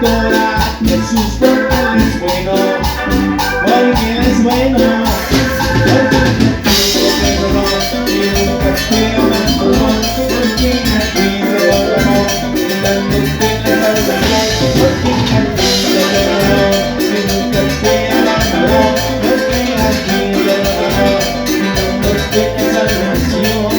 adora a Jesús porque Él es bueno, porque Él es bueno, porque Él nunca te abandonó, porque a ti te amó, dándote la salvación, porque a ti te perdonó, que nunca te abandonó, porque a ti te amó, dándote la salvación.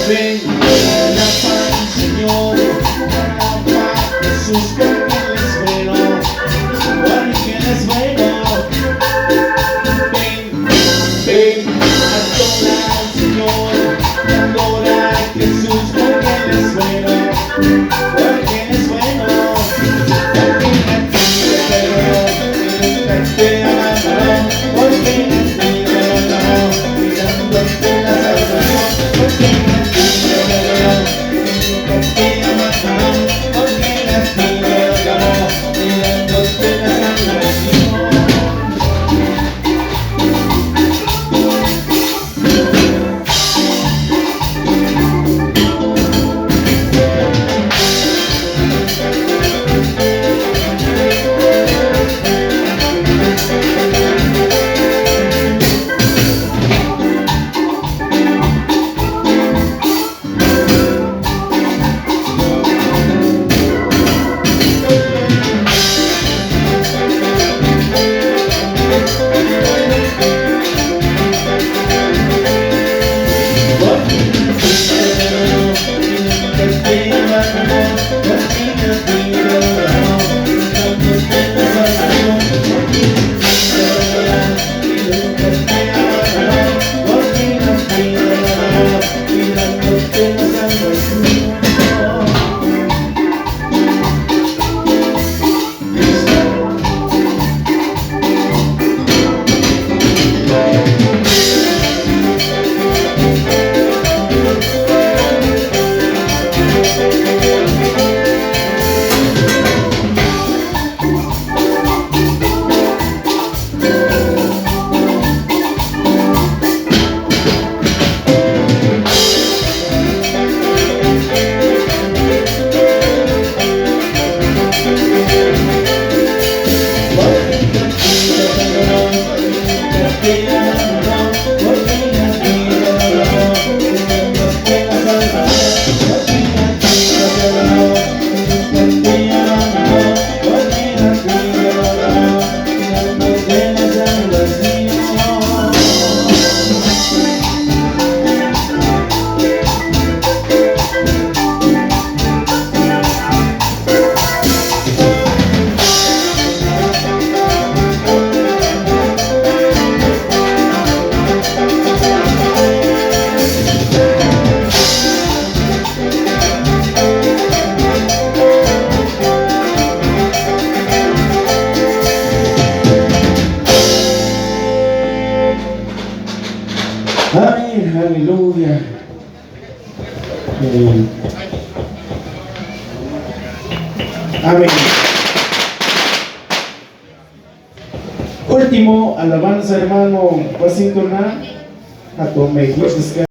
Ven, alaba al Señor, alaba a Jesús porque Él es bueno, porque Él es bueno. Ven, adora al Señor, adora a Jesús porque Él es bueno, porque Él es bueno, porque a ti te perdonó, y nunca te abandonó, porque a ti te abandonó, y dándote la salvación, porque a ti te perdonó, y nunca te abandonó, porque a ti te amó, y dándote la salvación. Ay, aleluya. Amén. Último alabanza, hermano, vas a entonar a tu mejor descanso.